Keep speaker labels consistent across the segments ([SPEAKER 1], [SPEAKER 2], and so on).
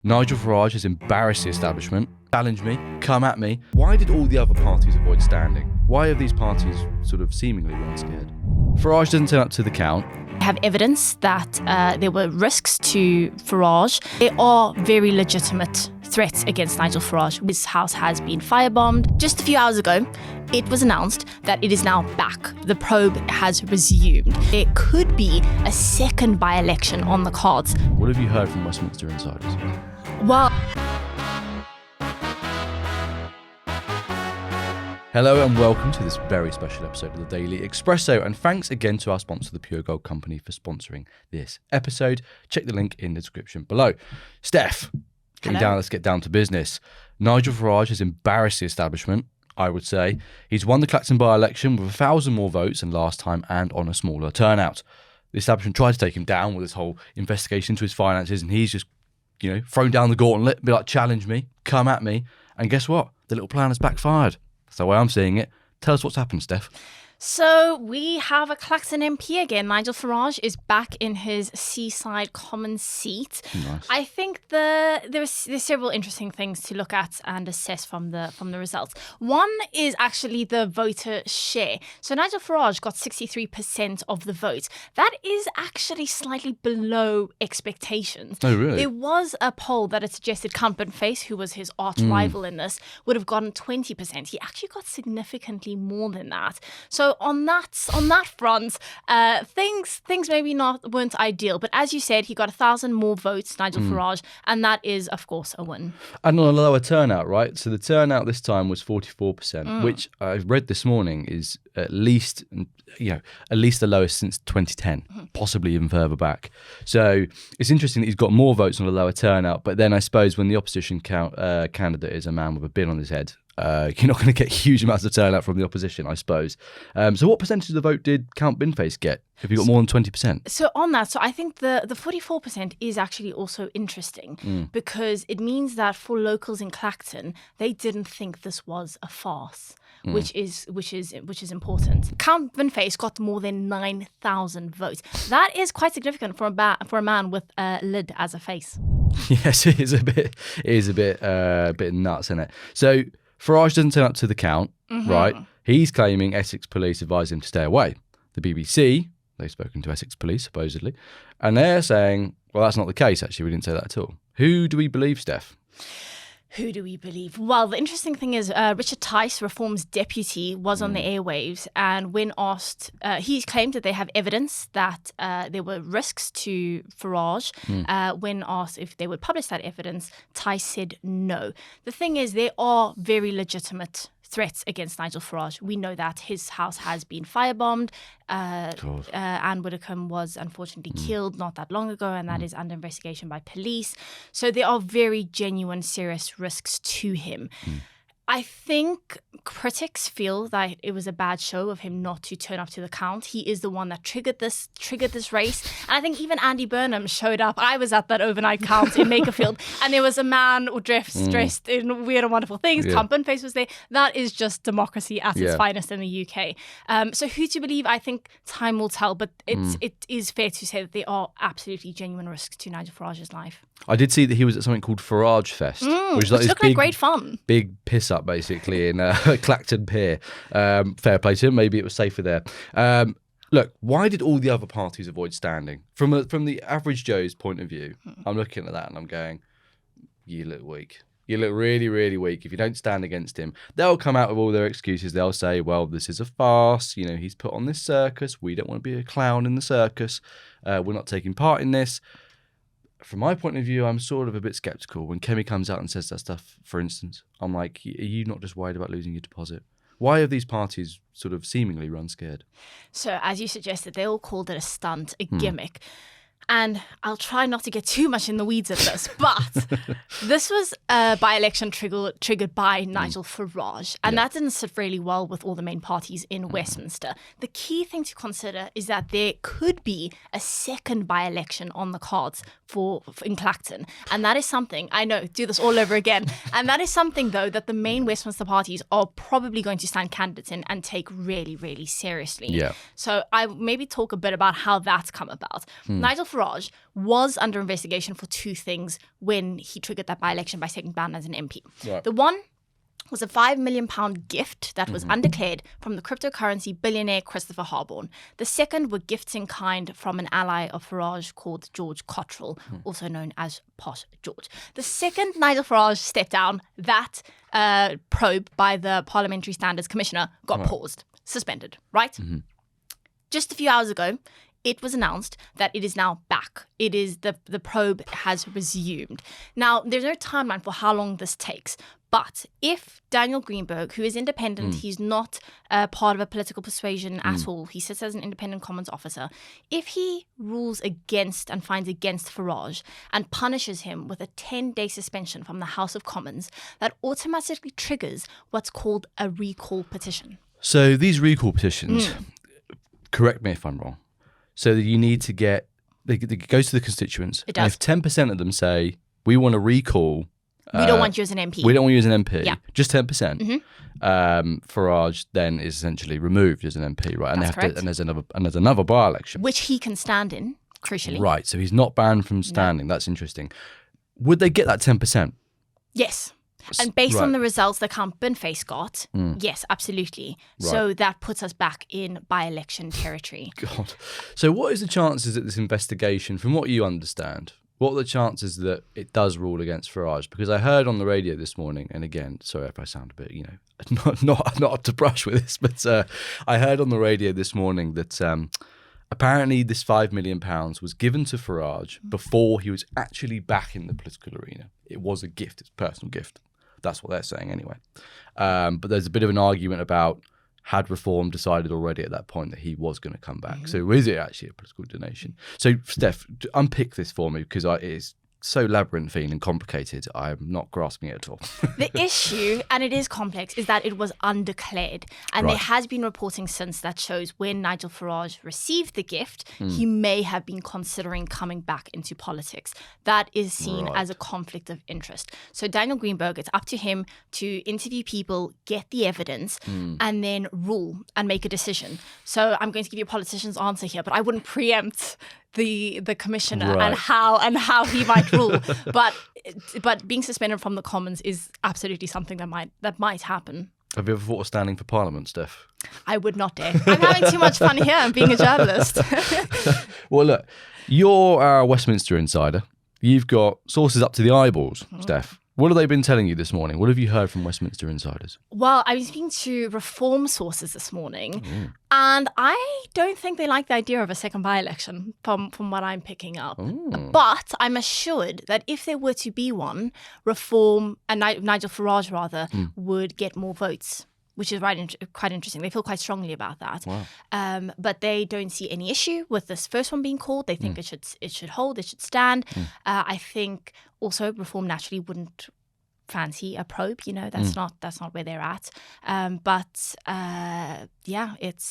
[SPEAKER 1] Nigel Farage has embarrassed the establishment, challenged me, come at me. Why did all the other parties avoid standing? Why have these parties sort of seemingly run scared? Farage doesn't turn up to the count.
[SPEAKER 2] I have evidence that there were risks to Farage. There are very legitimate threats against Nigel Farage. His house has been firebombed. Just a few hours ago, it was announced that it is now back. The probe has resumed. There could be a second by-election on the cards.
[SPEAKER 1] What have you heard from Westminster insiders?
[SPEAKER 2] Well,
[SPEAKER 1] hello and welcome to this very special episode of the Daily Expresso, and thanks again to our sponsor, the Pure Gold Company, for sponsoring this episode. Check the link in the description below. Steph, let's get down to business. Nigel Farage has embarrassed the establishment, I would say. He's won the Clacton by-election with 1,000 more votes than last time and on a smaller turnout. The establishment tried to take him down with this whole investigation into his finances, and he's just thrown down the gauntlet, be like, challenge me, come at me. And guess what? The little plan has backfired. That's the way I'm seeing it. Tell us what's happened, Steph.
[SPEAKER 2] so we have a Clacton MP again. Nigel Farage is back in his seaside common seat.
[SPEAKER 1] Nice.
[SPEAKER 2] I think there's several interesting things to look at and assess from the results. One is actually the voter share. So Nigel Farage got 63% of the vote. That is actually slightly below expectations.
[SPEAKER 1] Oh, really?
[SPEAKER 2] There was a poll that had suggested Count Face, who was his arch rival in this, would have gotten 20%. He actually got significantly more than that. So on that front, things maybe weren't ideal. But as you said, he got 1,000 more votes, Nigel Farage, and that is, of course, a win.
[SPEAKER 1] And on a lower turnout, right? So the turnout this time was 44%, which I've read this morning is at least the lowest since 2010, possibly even further back. So it's interesting that he's got more votes on a lower turnout. But then I suppose when the opposition candidate is a man with a bin on his head, you're not going to get huge amounts of turnout from the opposition, I suppose. So what percentage of the vote did Count Binface get if he got more than 20%?
[SPEAKER 2] So on that, so I think the 44% is actually also interesting because it means that for locals in Clacton, they didn't think this was a farce. Which is important. Count Binface got more than 9,000 votes. That is quite significant for a man with a lid as a face.
[SPEAKER 1] Yes, it is a bit nuts, isn't it? So Farage doesn't turn up to the count, right? He's claiming Essex police advised him to stay away. The BBC, they've spoken to Essex police supposedly, and they're saying, well, that's not the case. Actually, we didn't say that at all. Who do we believe, Steph?
[SPEAKER 2] Who do we believe? Well, the interesting thing is Richard Tice, Reform's deputy, was on the airwaves, and when asked, he claimed that they have evidence that there were risks to Farage. When asked if they would publish that evidence, Tice said no. The thing is, there are very legitimate threats against Nigel Farage. We know that his house has been firebombed. Anne Widdecombe was unfortunately killed not that long ago, and that is under investigation by police. So there are very genuine, serious risks to him. I think critics feel that it was a bad show of him not to turn up to the count. He is the one that triggered this race. And I think even Andy Burnham showed up. I was at that overnight count in Makerfield, and there was a man dressed in weird and wonderful things.
[SPEAKER 1] Yeah.
[SPEAKER 2] Count Face was there. That is just democracy at its finest in the UK. So who to believe? I think time will tell. But it is fair to say that there are absolutely genuine risks to Nigel Farage's life.
[SPEAKER 1] I did see that he was at something called Farage Fest, which
[SPEAKER 2] looked like great fun.
[SPEAKER 1] Big piss up basically in Clacton Pier. Fair play to him. Maybe it was safer there. Look, why did all the other parties avoid standing? From the average Joe's point of view, I'm looking at that and I'm going, you look weak. You look really, really weak. If you don't stand against him, they'll come out with all their excuses. They'll say, well, this is a farce. He's put on this circus. We don't want to be a clown in the circus. We're not taking part in this. From my point of view, I'm sort of a bit sceptical when Kemi comes out and says that stuff, for instance. I'm like, are you not just worried about losing your deposit? Why have these parties sort of seemingly run scared?
[SPEAKER 2] So, as you suggested, they all called it a stunt, a gimmick. And I'll try not to get too much in the weeds of this, but this was a by-election triggered by Nigel Farage, and that didn't sit really well with all the main parties in Westminster. The key thing to consider is that there could be a second by-election on the cards in Clacton, and that is something, I know, do this all over again, and that is something, though, that the main Westminster parties are probably going to stand candidates in and take really, really seriously.
[SPEAKER 1] Yeah.
[SPEAKER 2] So I maybe talk a bit about how that's come about. Nigel Farage was under investigation for two things when he triggered that by-election by stepping down as an MP.
[SPEAKER 1] Right.
[SPEAKER 2] The one was a £5 million gift that was undeclared from the cryptocurrency billionaire Christopher Harborn. The second were gifts in kind from an ally of Farage called George Cottrell, also known as Posh George. The second Nigel Farage stepped down, that probe by the Parliamentary Standards Commissioner got paused, suspended, right? Just a few hours ago, it was announced that it is now back. It is the probe has resumed. Now, there's no timeline for how long this takes. But if Daniel Greenberg, who is independent, he's not part of a political persuasion at all, he sits as an independent Commons officer, if he rules against and finds against Farage and punishes him with a 10-day suspension from the House of Commons, that automatically triggers what's called a recall petition.
[SPEAKER 1] So these recall petitions, correct me if I'm wrong, so that you need to get, it goes to the constituents.
[SPEAKER 2] It does.
[SPEAKER 1] And if 10% of them say, we want to recall...
[SPEAKER 2] We don't want you as an MP.
[SPEAKER 1] We don't want you as an MP.
[SPEAKER 2] Yeah.
[SPEAKER 1] Just 10%. Farage then is essentially removed as an MP, right? And
[SPEAKER 2] That's correct.
[SPEAKER 1] And there's another by-election.
[SPEAKER 2] Which he can stand in, crucially.
[SPEAKER 1] Right. So he's not banned from standing. That's interesting. Would they get that 10%?
[SPEAKER 2] Yes. And based on the results that Camp Binface got, yes, absolutely.
[SPEAKER 1] Right.
[SPEAKER 2] So that puts us back in by-election territory.
[SPEAKER 1] God. So what is the chances that this investigation, from what you understand, what are the chances that it does rule against Farage? Because I heard on the radio this morning, and again, sorry if I sound a bit, not up to brush with this, but I heard on the radio this morning that apparently this £5 million was given to Farage before he was actually back in the political arena. It was a gift, it's a personal gift. That's what they're saying anyway. But there's a bit of an argument about had Reform decided already at that point that he was going to come back. So is it actually a political donation? So, Steph, unpick this for me because it is so labyrinthine and complicated. I'm not grasping it at all.
[SPEAKER 2] The issue, and it is complex, is that it was undeclared. And there has been reporting since that shows when Nigel Farage received the gift, he may have been considering coming back into politics. That is seen as a conflict of interest. So Daniel Greenberg, it's up to him to interview people, get the evidence, and then rule and make a decision. So I'm going to give you a politician's answer here, but I wouldn't preempt the commissioner and how he might rule, but being suspended from the Commons is absolutely something that might happen.
[SPEAKER 1] Have you ever thought of standing for Parliament, Steph?
[SPEAKER 2] I would not dare. I'm having too much fun here and being a journalist.
[SPEAKER 1] Well, look, you're our Westminster insider. You've got sources up to the eyeballs, Steph. What have they been telling you this morning? What have you heard from Westminster insiders?
[SPEAKER 2] Well, I was speaking to Reform sources this morning, and I don't think they like the idea of a second by-election from what I'm picking up. But I'm assured that if there were to be one, Reform, and Nigel Farage rather, would get more votes, which is quite interesting. They feel quite strongly about that.
[SPEAKER 1] Wow.
[SPEAKER 2] But they don't see any issue with this first one being called. They think it should hold, it should stand. I think also Reform naturally wouldn't fancy a probe. That's not where they're at. It's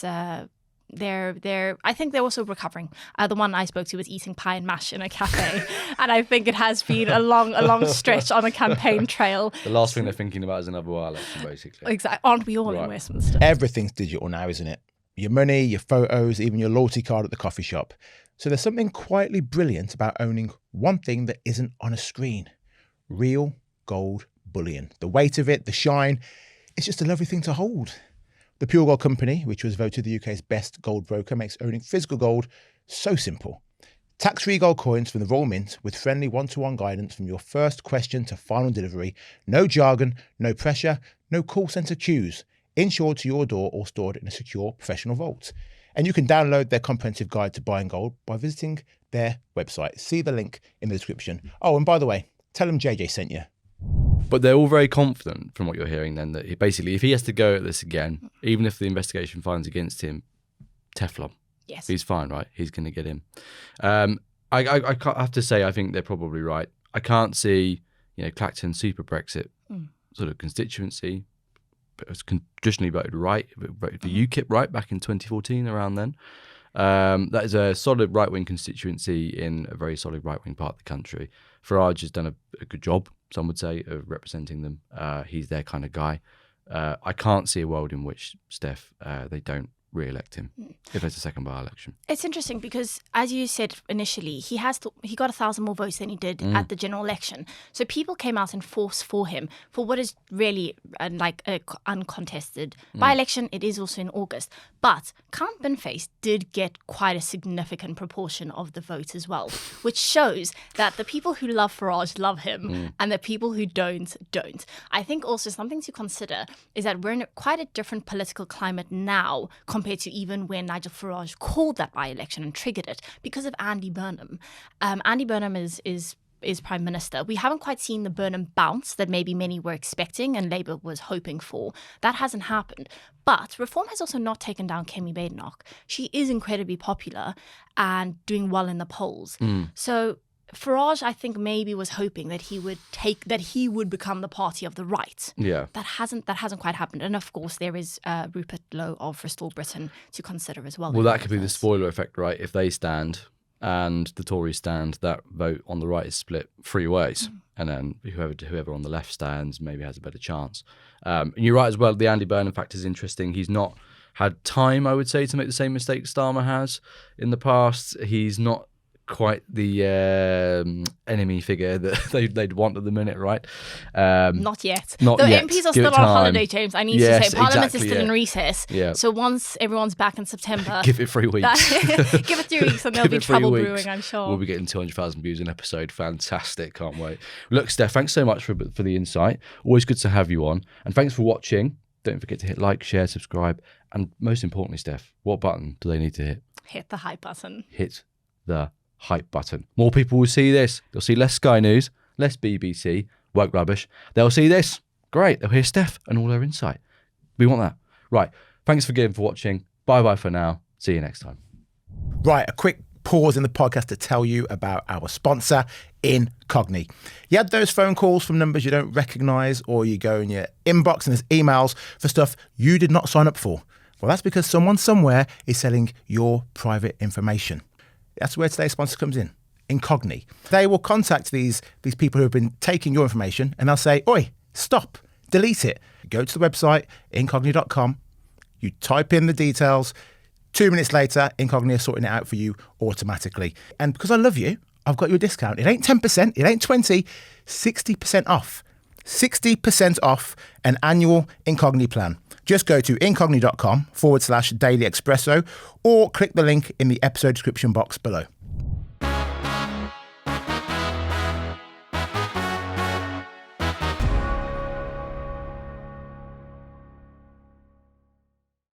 [SPEAKER 2] I think they're also recovering. The one I spoke to was eating pie and mash in a cafe, and I think it has been a long stretch on a campaign trail.
[SPEAKER 1] The last thing they're thinking about is another by-election, basically.
[SPEAKER 2] Exactly. Aren't we all in Westminster?
[SPEAKER 3] Everything's digital now, isn't it? Your money, your photos, even your loyalty card at the coffee shop. So there's something quietly brilliant about owning one thing that isn't on a screen. Real gold bullion. The weight of it, the shine, it's just a lovely thing to hold. The Pure Gold Company, which was voted the UK's best gold broker, makes owning physical gold so simple. Tax-free gold coins from the Royal Mint with friendly one-to-one guidance from your first question to final delivery. No jargon, no pressure, no call centre queues. Insured to your door or stored in a secure professional vault. And you can download their comprehensive guide to buying gold by visiting their website. See the link in the description. Oh, and by the way, tell them JJ sent you.
[SPEAKER 1] But they're all very confident from what you're hearing then that basically if he has to go at this again, even if the investigation finds against him, Teflon.
[SPEAKER 2] Yes.
[SPEAKER 1] He's fine, right? He's going to get in. I have to say I think they're probably right. I can't see, Clacton super Brexit sort of constituency. It was traditionally voted for UKIP right back in 2014 around then. That is a solid right-wing constituency in a very solid right-wing part of the country. Farage has done a good job, some would say, of representing them. He's their kind of guy. I can't see a world in which, Steph, they don't re-elect him if there's a second by-election.
[SPEAKER 2] It's interesting because, as you said initially, he got 1,000 more votes than he did at the general election. So people came out in force for him for what is really like a uncontested by-election. It is also in August. But Count Binface did get quite a significant proportion of the vote as well, which shows that the people who love Farage love him and the people who don't. I think also something to consider is that we're in quite a different political climate now compared to even when Nigel Farage called that by-election and triggered it because of Andy Burnham. Andy Burnham is Prime Minister. We haven't quite seen the Burnham bounce that maybe many were expecting and Labour was hoping for. That hasn't happened. But Reform has also not taken down Kemi Badenoch. She is incredibly popular and doing well in the polls. So Farage, I think, maybe was hoping that he would become the party of the right.
[SPEAKER 1] Yeah.
[SPEAKER 2] That hasn't quite happened. And of course, there is Rupert Lowe of Restore Britain to consider as well.
[SPEAKER 1] Well, that could be the spoiler effect, right? If they stand and the Tories stand, that vote on the right is split 3 ways. And then whoever on the left stands maybe has a better chance. And you're right as well, the Andy Burnham fact is interesting. He's not had time, I would say, to make the same mistakes Starmer has in the past. He's not quite the enemy figure that they'd want at the minute, right?
[SPEAKER 2] Not yet.
[SPEAKER 1] Not
[SPEAKER 2] the
[SPEAKER 1] yet.
[SPEAKER 2] MPs are
[SPEAKER 1] Give
[SPEAKER 2] still
[SPEAKER 1] it
[SPEAKER 2] on
[SPEAKER 1] time.
[SPEAKER 2] holiday, James. I need to say Parliament is still in
[SPEAKER 1] yeah.
[SPEAKER 2] recess.
[SPEAKER 1] Yeah.
[SPEAKER 2] So once everyone's back in September,
[SPEAKER 1] Give it 3 weeks.
[SPEAKER 2] give it 3 weeks and there'll be
[SPEAKER 1] Give it 3
[SPEAKER 2] trouble
[SPEAKER 1] weeks.
[SPEAKER 2] brewing, I'm sure.
[SPEAKER 1] We'll be getting 200,000 views an episode. Fantastic. Can't wait. Look, Steph, thanks so much for the insight. Always good to have you on. And thanks for watching. Don't forget to hit like, share, subscribe. And most importantly, Steph, what button do they need to hit?
[SPEAKER 2] Hit the hype button.
[SPEAKER 1] Hit the hype button. More people will see this. They'll see less Sky News, less BBC, work rubbish. They'll see this. Great. They'll hear Steph and all her insight. We want that. Right. Thanks again for watching. Bye-bye for now. See you next time.
[SPEAKER 3] Right, a quick pause in the podcast to tell you about our sponsor, Incogni. You had those phone calls from numbers you don't recognise, or you go in your inbox and there's emails for stuff you did not sign up for. Well, that's because someone somewhere is selling your private information. That's where today's sponsor comes in, Incogni. They will contact these people who have been taking your information and they'll say, oi, stop, delete it. Go to the website, incogni.com. You type in the details. 2 minutes later, Incogni are sorting it out for you automatically. And because I love you, I've got you a discount. It ain't 10%, it ain't 20, 60% off. 60% off an annual Incogni plan. Just go to incogni.com/Daily Expresso or click the link in the episode description box below.